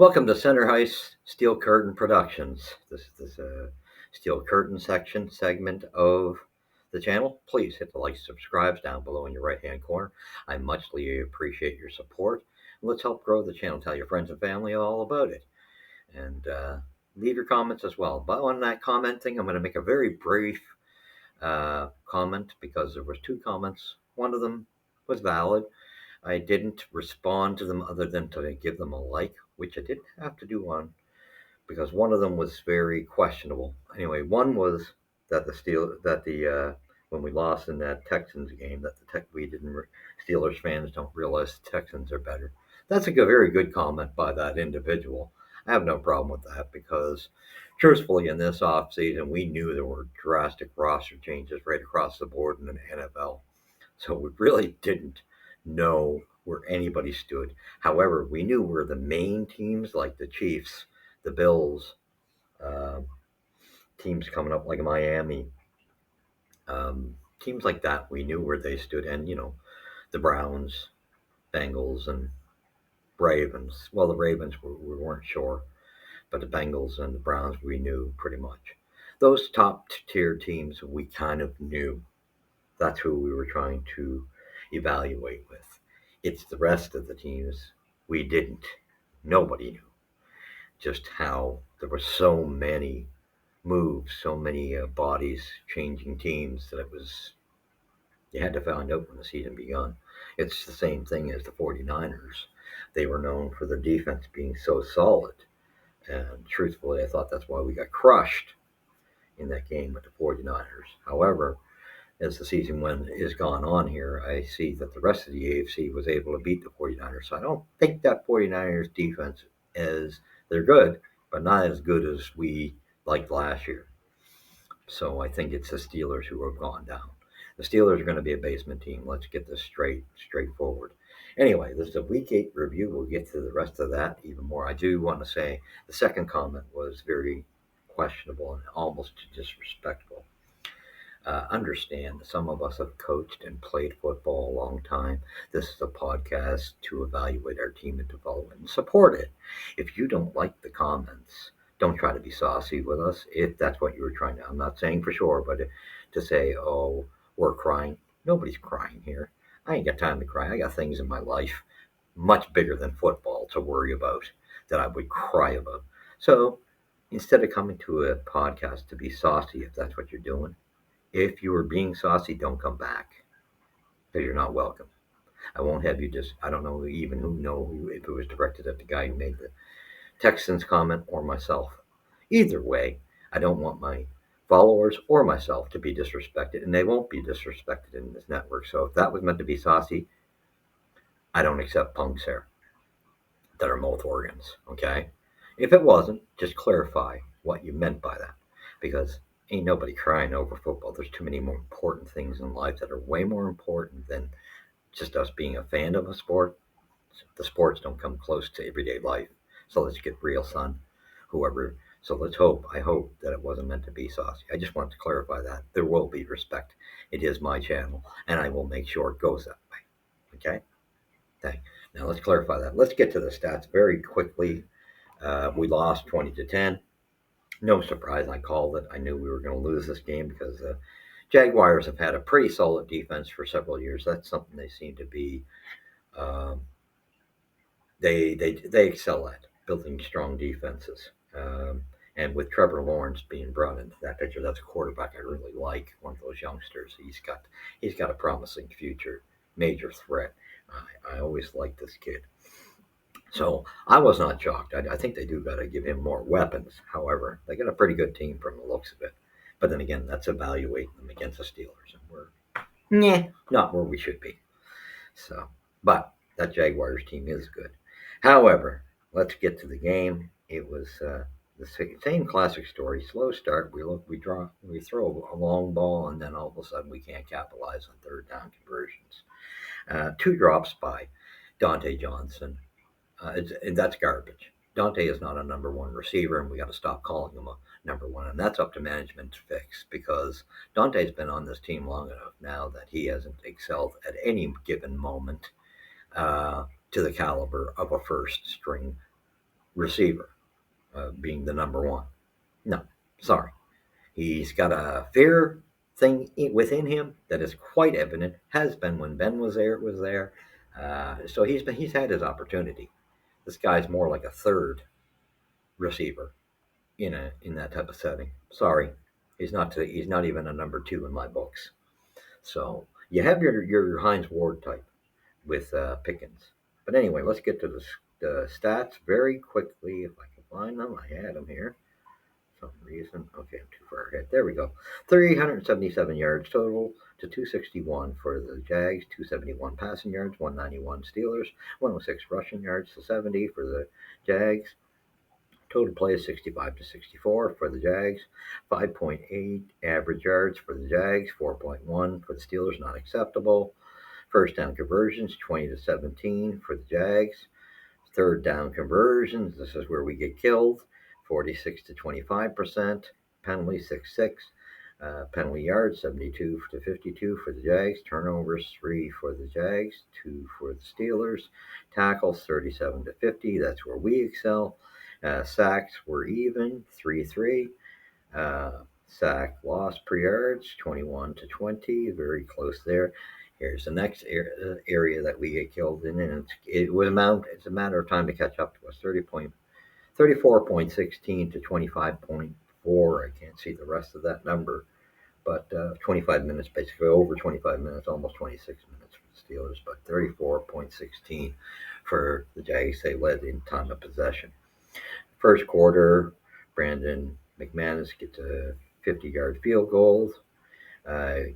Welcome to Center Hice Steel Curtain Productions. This is a steel curtain segment of the channel. Please hit the like, subscribes down below in your right-hand corner. I muchly appreciate your support. Let's help grow the channel. Tell your friends and family all about it, and leave your comments as well. But on that comment thing, I'm going to make a very brief comment because there was two comments. One of them was valid. I didn't respond to them other than to give them a like, which I didn't have to do on because one of them was very questionable. Anyway, one was that when we lost in that Texans game, that we didn't Steelers fans don't realize the Texans are better. That's a very good comment by that individual. I have no problem with that because, truthfully, in this offseason, we knew there were drastic roster changes right across the board in the NFL. So we really didn't know where anybody stood. However, we knew where the main teams like the Chiefs, the Bills, uh, teams coming up like Miami, teams like that, we knew where they stood. And, the Browns, Bengals, and Ravens. Well, the Ravens, we weren't sure, but the Bengals and the Browns, we knew pretty much. Those top tier teams, we kind of knew. That's who we were trying to evaluate with. It's the rest of the teams we didn't. Nobody knew just how there were so many moves, so many bodies changing teams that you had to find out when the season began. It's the same thing as the 49ers. They were known for their defense being so solid. And truthfully, I thought that's why we got crushed in that game with the 49ers. However, as the season is gone on here, I see that the rest of the AFC was able to beat the 49ers. So I don't think that 49ers defense they're good, but not as good as we liked last year. So I think it's the Steelers who have gone down. The Steelers are going to be a basement team. Let's get this straightforward. Anyway, this is a week 8 review. We'll get to the rest of that even more. I do want to say the second comment was very questionable and almost disrespectful. Understand that some of us have coached and played football a long time. This is a podcast to evaluate our team and development and support it. If you don't like the comments, don't try to be saucy with us if that's what you were trying to. I'm not saying for sure, but to say, oh, we're crying. Nobody's crying here. I ain't got time to cry. I got things in my life much bigger than football to worry about that I would cry about. So instead of coming to a podcast to be saucy, if that's what you're doing, if you were being saucy, don't come back because you're not welcome. I won't have you I don't know even if it was directed at the guy who made the Texans comment or myself. Either way, I don't want my followers or myself to be disrespected, and they won't be disrespected in this network. So if that was meant to be saucy, I don't accept punks here that are mouth organs, okay? If it wasn't, just clarify what you meant by that because ain't nobody crying over football. There's too many more important things in life that are way more important than just us being a fan of a sport. The sports don't come close to everyday life. So let's get real, son. So I hope that it wasn't meant to be saucy. I just wanted to clarify that. There will be respect. It is my channel, and I will make sure it goes that way. Okay? Thanks. Now let's clarify that. Let's get to the stats very quickly. We lost 20-10. No surprise, I called it. I knew we were going to lose this game because the Jaguars have had a pretty solid defense for several years. That's something they seem to be they excel at, building strong defenses. And with Trevor Lawrence being brought into that picture, that's a quarterback I really like. One of those youngsters. He's got a promising future, major threat. I always liked this kid. So I was not shocked. I think they do got to give him more weapons. However, they got a pretty good team from the looks of it. But then again, that's evaluating them against the Steelers, and we're not where we should be. So, but that Jaguars team is good. However, let's get to the game. It was the same classic story. Slow start. We throw a long ball, and then all of a sudden we can't capitalize on third down conversions. 2 drops by Dante Johnson. That's garbage. Dante is not a number 1 receiver, and we got to stop calling him a number 1. And that's up to management to fix because Dante's been on this team long enough now that he hasn't excelled at any given moment to the caliber of a first string receiver, being the number one. No, sorry. He's got a fear thing within him that is quite evident. Has been when Ben was there. Was there. So he's had his opportunity. This guy's more like a third receiver in that type of setting. Sorry, he's not even a number two in my books. So you have your Heinz Ward type with Pickens. But anyway, let's get to the stats very quickly if I can find them. I had them here. For some reason. Okay, I'm too far ahead. There we go. 377 yards total to 261 for the Jags, 271 passing yards, 191 Steelers, 106 rushing yards to 70 for the Jags. Total play is 65 to 64 for the Jags, 5.8 average yards for the Jags, 4.1 for the Steelers, not acceptable. First down conversions, 20 to 17 for the Jags. Third down conversions, this is where we get killed, 46 to 25%. Penalty, 6-6. Penalty yards, 72 to 52 for the Jags. Turnovers, 3 for the Jags, 2 for the Steelers. Tackles, 37 to 50. That's where we excel. Sacks were even, 3-3. Sack loss per yards, 21 to 20. Very close there. Here's the next area that we get killed in, and it's a matter of time to catch up to us. 34.16 to 25.4. I can't see the rest of that number, but 25 minutes, basically over 25 minutes, almost 26 minutes for the Steelers, but 34.16 for the Jags. They led in time of possession. First quarter, Brandon McManus gets a 50-yard field goal.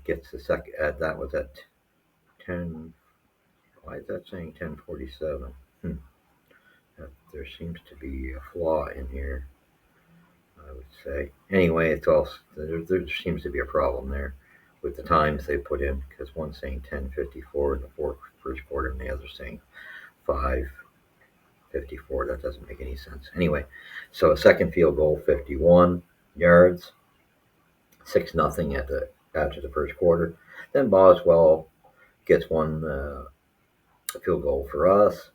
Gets the second. That was at 10. Why is that saying 10:47? There seems to be a flaw in here, I would say. Anyway, it's all there seems to be a problem there with the times they put in, because one's saying 10:54 in the first quarter, and the other's saying 5:54. That doesn't make any sense. Anyway, so a second field goal, 51 yards, 6-0 after the first quarter. Then Boswell gets one field goal for us.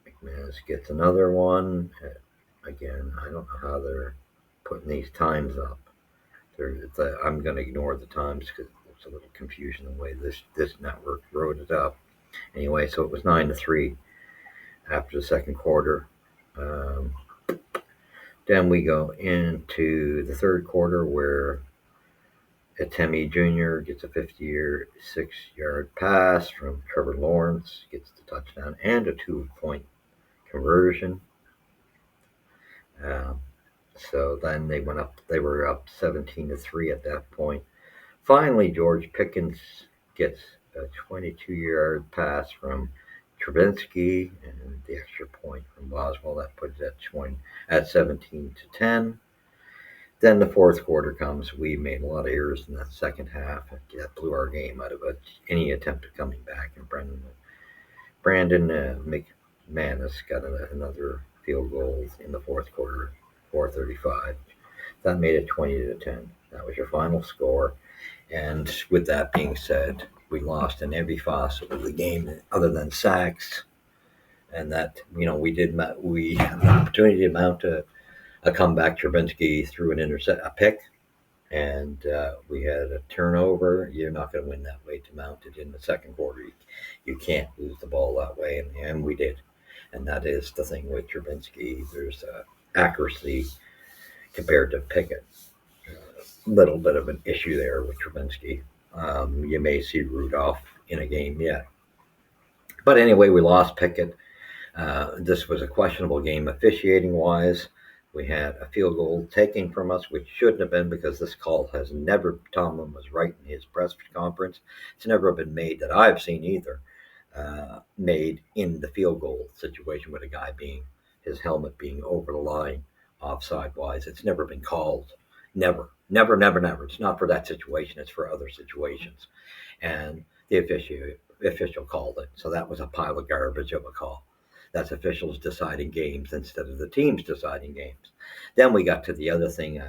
McManus gets another one. Again, I don't know how they're putting these times up. I'm going to ignore the times because there's a little confusion the way this network wrote it up. Anyway, so it was 9-3 after the second quarter. Then we go into the third quarter where Atemi Jr. gets a 56-yard pass from Trevor Lawrence, gets the touchdown and a 2-point conversion. So then they went up. They were up 17-3 at that point. Finally, George Pickens gets a 22-yard pass from Trubinsky and the extra point from Boswell. That puts it at 17-10. Then the fourth quarter comes. We made a lot of errors in that second half. That blew our game out of it. Any attempt at coming back. And Brandon McManus got another field goal in the fourth quarter, 4:35. That made it 20-10. That was your final score. And with that being said, we lost in every facet of the game other than sacks. And that, we had an opportunity to mount a comeback. Trubinsky threw a pick, and we had a turnover. You're not going to win that way to mount it in the second quarter. You can't lose the ball that way, and we did. And that is the thing with Trubinsky. There's accuracy compared to Pickett. A little bit of an issue there with Trubinsky. You may see Rudolph in a game yet. But anyway, we lost Pickett. This was a questionable game officiating-wise. We had a field goal taken from us, which shouldn't have been, because this call has never, Tomlin was right in his press conference, it's never been made that I've seen either, made in the field goal situation with a guy his helmet being over the line, offside-wise. It's never been called. Never. It's not for that situation. It's for other situations. And the official called it. So that was a pile of garbage of a call. That's officials deciding games instead of the teams deciding games. Then we got to the other thing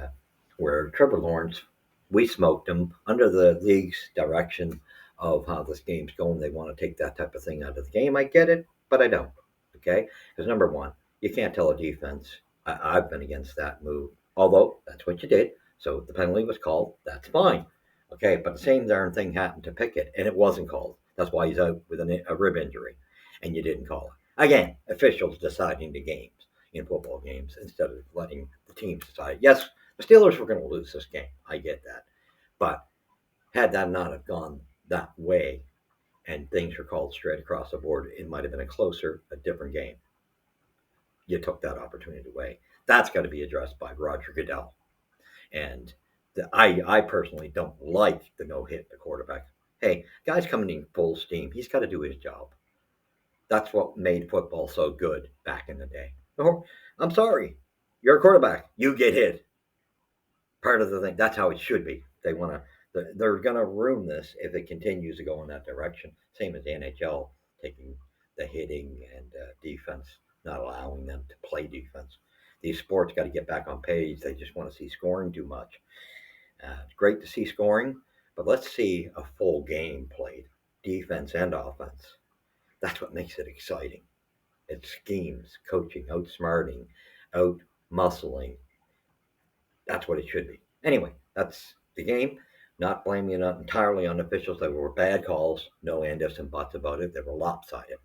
where Trevor Lawrence, we smoked him under the league's direction of how this game's going. They want to take that type of thing out of the game. I get it, but I don't. Okay? Because number one, you can't tell a defense. I've been against that move, although that's what you did. So the penalty was called. That's fine. Okay, but the same darn thing happened to Pickett, and it wasn't called. That's why he's out with a rib injury, and you didn't call it. Again, officials deciding the games in football games instead of letting the teams decide. Yes, the Steelers were going to lose this game. I get that. But had that not have gone that way and things were called straight across the board, it might have been a different game. You took that opportunity away. That's got to be addressed by Roger Goodell. And I personally don't like the no hit the quarterback. Hey, guy's coming in full steam. He's got to do his job. That's what made football so good back in the day. Oh, I'm sorry. You're a quarterback. You get hit. Part of the thing. That's how it should be. They want to. They're going to ruin this if it continues to go in that direction. Same as the NHL taking the hitting and defense, not allowing them to play defense. These sports got to get back on page. They just want to see scoring too much. It's great to see scoring, but let's see a full game played, defense and offense. That's what makes it exciting. It's schemes, coaching, outsmarting, out muscling. That's what it should be. Anyway, that's the game. Not blaming it entirely on officials. There were bad calls, no ifs and buts about it. They were lopsided.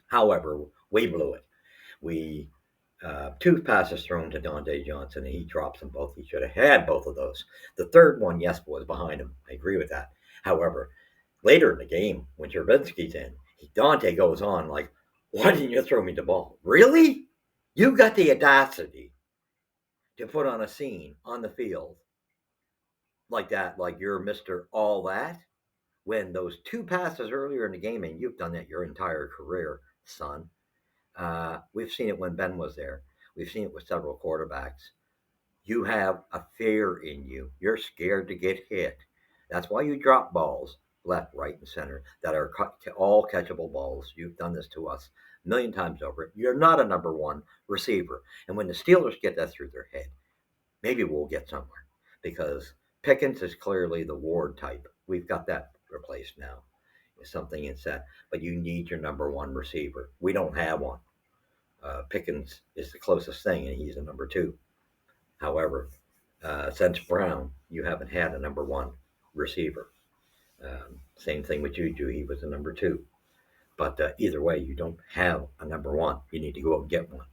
However, we blew it. We two passes thrown to Dante Johnson, and he drops them both. He should have had both of those. The third one, yes, was behind him. I agree with that. However, later in the game, when Chervinsky's in, Dante goes on like, "Why didn't you throw me the ball? Really? You got the audacity to put on a scene on the field like that, like you're Mr. All That, when those two passes earlier in the game, and you've done that your entire career, son. We've seen it when Ben was there. We've seen it with several quarterbacks. You have a fear in you. You're scared to get hit. That's why you drop balls left, right, and center that are all catchable balls. You've done this to us a million times over. You're not a number one receiver. And when the Steelers get that through their head, maybe we'll get somewhere because Pickens is clearly the Ward type. We've got that replaced now. Something is that, but you need your number one receiver. We don't have one. Pickens is the closest thing, and he's a number two. However, since Brown, you haven't had a number one receiver. Same thing with Juju. He was a number two. But either way, you don't have a number one. You need to go out and get one.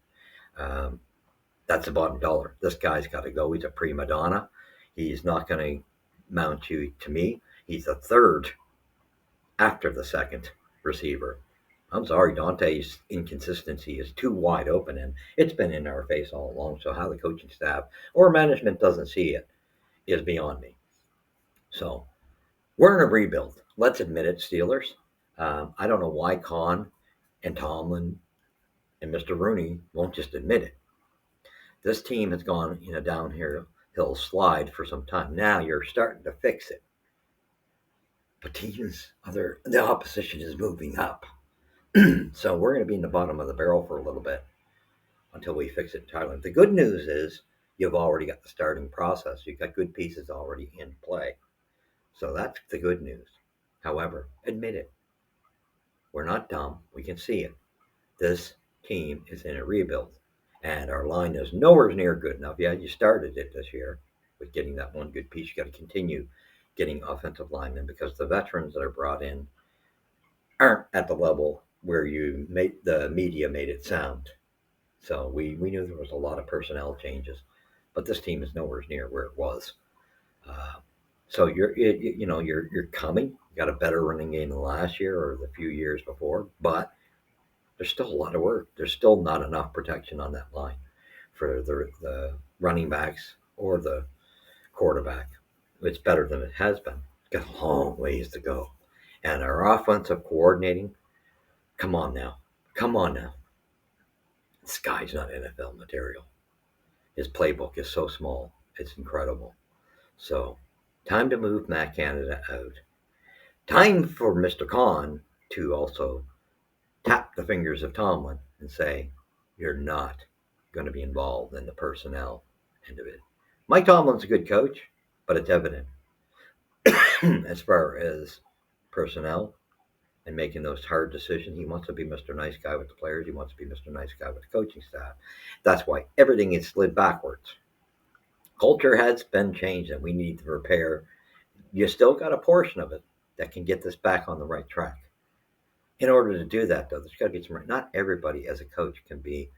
Um, that's the bottom dollar. This guy's got to go. He's a prima donna. He's not going to mount you to me. He's a third after the second receiver. I'm sorry, Dante's inconsistency is too wide open, and it's been in our face all along. So how the coaching staff or management doesn't see it is beyond me. So we're in a rebuild. Let's admit it, Steelers. I don't know why Khan and Tomlin and Mr. Rooney won't just admit it. This team has gone in a downhill slide for some time. Now you're starting to fix it. But the opposition is moving up. So we're going to be in the bottom of the barrel for a little bit until we fix it entirely. The good news is you've already got the starting process. You've got good pieces already in play. So that's the good news. However, admit it. We're not dumb. We can see it. This team is in a rebuild. And our line is nowhere near good enough. Yeah, you started it this year with getting that one good piece. You got to continue getting offensive linemen because the veterans that are brought in aren't at the level where the media made it sound. So we knew there was a lot of personnel changes, but this team is nowhere near where it was. So you're coming. You got a better running game than last year or the few years before, but there's still a lot of work. There's still not enough protection on that line for the running backs or the quarterback. It's better than it has been. It's got a long ways to go. And our offensive coordinating, come on now. This guy's not NFL material. His playbook is so small. It's incredible. So, time to move Matt Canada out. Time for Mr. Khan to also tap the fingers of Tomlin and say, you're not going to be involved in the personnel end of it. Mike Tomlin's a good coach, but it's evident as far as personnel and making those hard decisions. He wants to be Mr. Nice Guy with the players. He wants to be Mr. Nice Guy with the coaching staff. That's why everything is slid backwards. Culture has been changed, and we need to repair. You still got a portion of it that can get this back on the right track. In order to do that, though, there's got to be some. Not everybody as a coach can be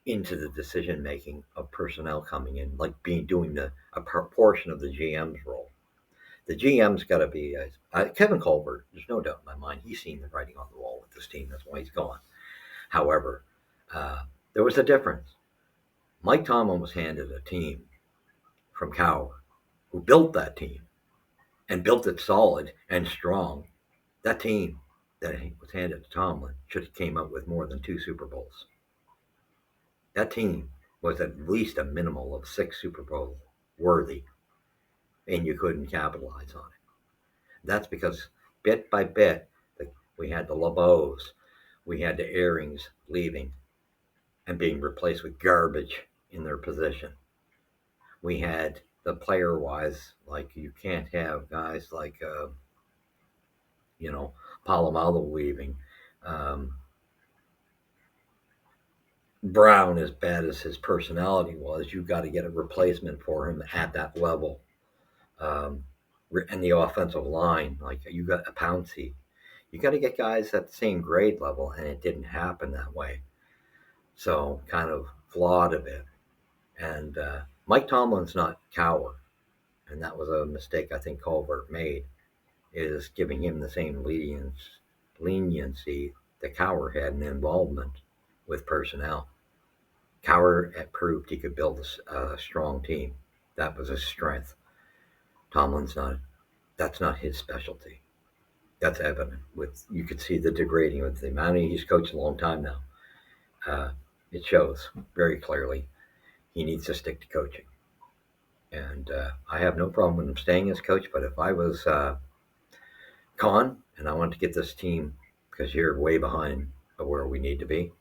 into the decision making of personnel coming in, like doing a portion of the GM's role. The GM's got to be Kevin Colbert. There's no doubt in my mind he's seen the writing on the wall with this team. That's why he's gone. However, there was a difference. Mike Tomlin was handed a team from Cowher, who built that team and built it solid and strong. That team that was handed to Tomlin should have came up with more than 2 Super Bowls. That team was at least a minimal of 6 Super Bowl worthy, and you couldn't capitalize on it. That's because bit by bit, we had the LeBeaus, we had the Airings leaving and being replaced with garbage in their position. We had the player-wise, like you can't have guys like, Polamalu leaving. Brown, as bad as his personality was, you got to get a replacement for him at that level. And the offensive line, like you got a Pouncey, you got to get guys at the same grade level, and it didn't happen that way. So kind of flawed a bit. And Mike Tomlin's not Cowher, and that was a mistake I think Colbert made, is giving him the same leniency that Cowher had in involvement with personnel. Cowher had proved he could build a strong team. That was his strength. Tomlin's not. That's not his specialty. That's evident. You could see the degrading with the amount he's coached a long time now. It shows very clearly. He needs to stick to coaching. And I have no problem with him staying as coach, but if I was Con and I wanted to get this team, because you're way behind where we need to be,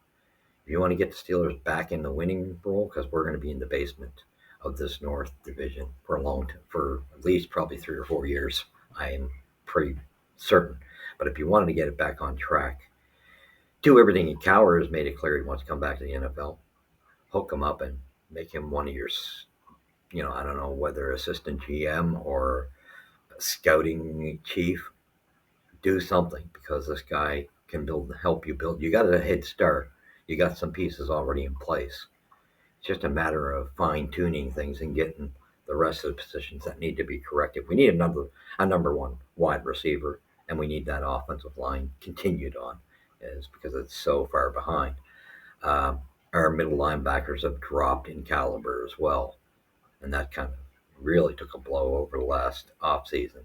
if you want to get the Steelers back in the winning role, because we're going to be in the basement of this North Division for for at least probably 3 or 4 years, I am pretty certain. But if you wanted to get it back on track, do everything. Cowher has made it clear he wants to come back to the NFL. Hook him up and make him one of your, I don't know whether assistant GM or scouting chief. Do something, because this guy can help you build. You got a head start. You got some pieces already in place. It's just a matter of fine-tuning things and getting the rest of the positions that need to be corrected. We need a number one wide receiver, and we need that offensive line continued on, is because it's so far behind. Our middle linebackers have dropped in caliber as well, and that kind of really took a blow over the last offseason.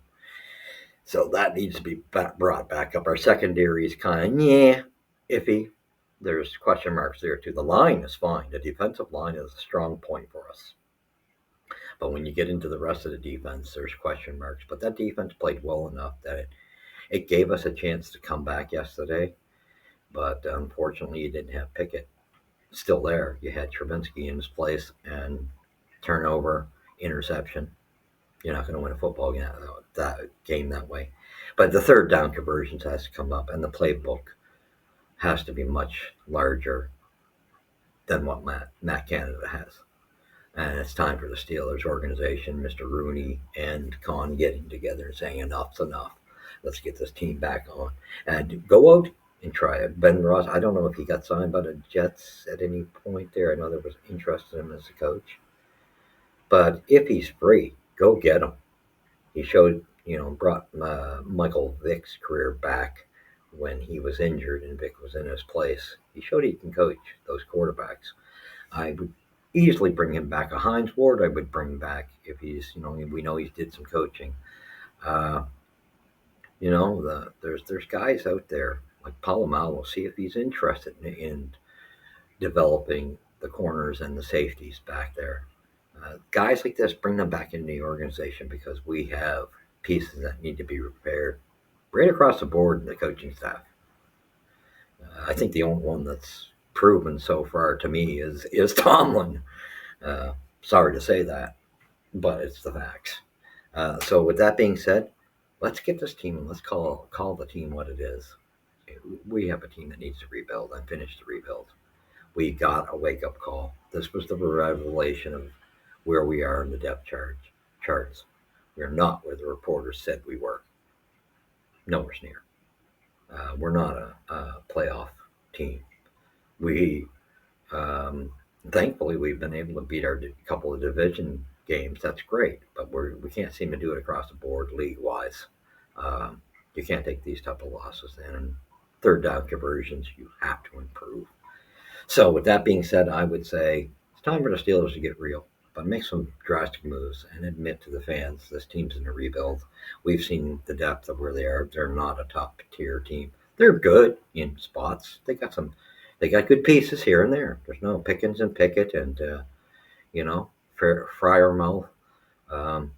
So that needs to be brought back up. Our secondary is kind of, iffy. There's question marks there too. The line is fine. The defensive line is a strong point for us. But when you get into the rest of the defense, there's question marks. But that defense played well enough that it gave us a chance to come back yesterday. But unfortunately, you didn't have Pickett still there. You had Trubinsky in his place, and turnover, interception. You're not going to win a football game that way. But the third down conversions has to come up, and the playbook has to be much larger than what Matt Canada has. And it's time for the Steelers organization, Mr. Rooney and Con, getting together and saying enough's enough. Let's get this team back on. And go out and try it. Ben Ross, I don't know if he got signed by the Jets at any point there. I know there was interest in him as a coach. But if he's free, go get him. He showed, brought Michael Vick's career back when he was injured and Vick was in his place. He showed he can coach those quarterbacks. I would easily bring him back. A Hines Ward I would bring back if he's, we know he did some coaching. There's guys out there like Polamalu. See if he's interested in developing the corners and the safeties back there. Guys like this, bring them back into the organization, because we have pieces that need to be repaired right across the board in the coaching staff. I think the only one that's proven so far to me is Tomlin. Sorry to say that, but it's the facts. So with that being said, let's get this team and let's call the team what it is. We have a team that needs to rebuild and finish the rebuild. We got a wake up call. This was the revelation of where we are in the charts. We're not where the reporters said we were. Nowhere near. We're not a playoff team. We um, thankfully we've been able to beat our couple of division games. That's great, but we can't seem to do it across the board league wise. Um, you can't take these type of losses then. And third down conversions, you have to improve. So, with that being said, I would say it's time for the Steelers to get real, but make some drastic moves and admit to the fans this team's in a rebuild. We've seen the depth of where they are. They're not a top tier team. They're good in spots. They got good pieces here and there. There's no Pickens and Pickett and you know Fryermouth. Um,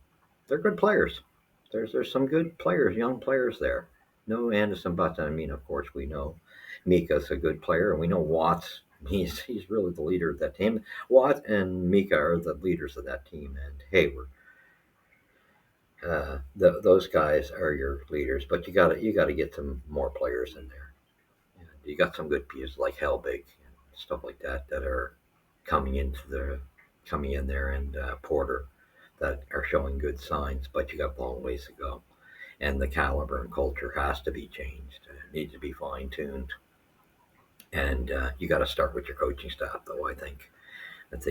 they're good players. There's some good players, young players there. No Anderson Button. I mean, of course, we know Mika's a good player, and we know Watts. He's really the leader of that team. Watt and Mika are the leaders of that team, and Hayward. Those guys are your leaders, but you gotta get some more players in there. And you got some good pieces like Helbig and stuff like that are coming coming in there, and Porter that are showing good signs, but you got a long ways to go. And the caliber and culture has to be changed. It needs to be fine tuned. And you got to start with your coaching staff, though. I think that's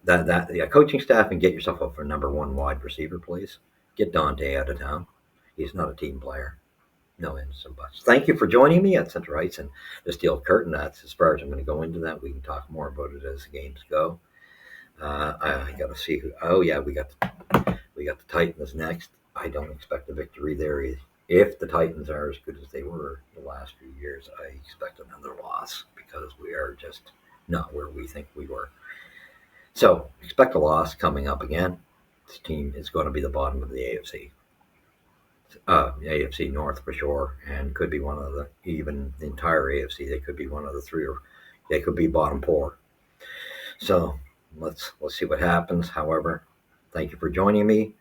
that yeah, coaching staff, and get yourself up for number one wide receiver, please. Get Dante out of town. He's not a team player. No ends and buts. Thank you for joining me at Center Heights and the Steel Curtain. That's as far as I'm going to go into that. We can talk more about it as the games go. I got to see who. Oh yeah, we got the Titans next. I don't expect a victory there. If the Titans are as good as they were the last few years, I expect another loss because we are just not where we think we were. So expect a loss coming up again. This team is going to be the bottom of the AFC North for sure, and could be one of even the entire AFC. They could be one of the three, or they could be bottom four. So let's see what happens. However, thank you for joining me.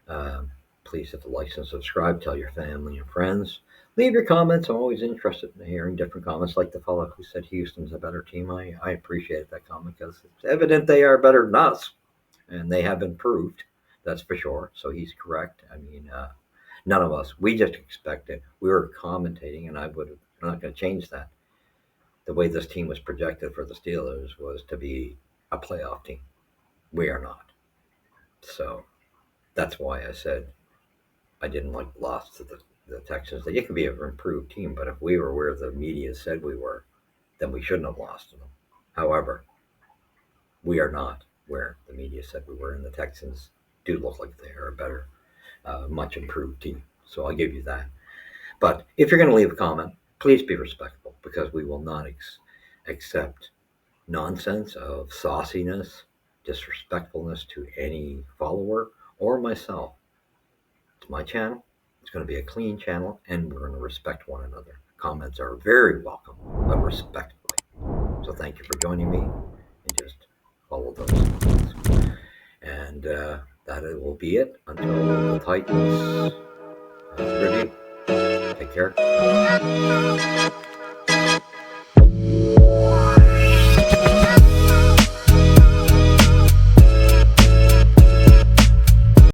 Um, Please hit the like and subscribe. Tell your family and friends. Leave your comments. I'm always interested in hearing different comments, like the fellow who said Houston's a better team. I appreciate that comment because it's evident they are better than us, and they have improved. That's for sure. So he's correct. I mean, none of us. We just expected. We were commentating, and I'm not going to change that. The way this team was projected for the Steelers was to be a playoff team. We are not. So that's why I said I didn't like the loss to the Texans. It could be an improved team, but if we were where the media said we were, then we shouldn't have lost to them. However, we are not where the media said we were, and the Texans do look like they are a better, much improved team. So I'll give you that. But if you're going to leave a comment, please be respectful, because we will not accept nonsense of sauciness, disrespectfulness to any follower or myself. It's my channel. It's going to be a clean channel, and we're going to respect one another. Comments are very welcome, but respectfully. So thank you for joining me, and just follow those comments. And that will be it until the Titans review. Take care.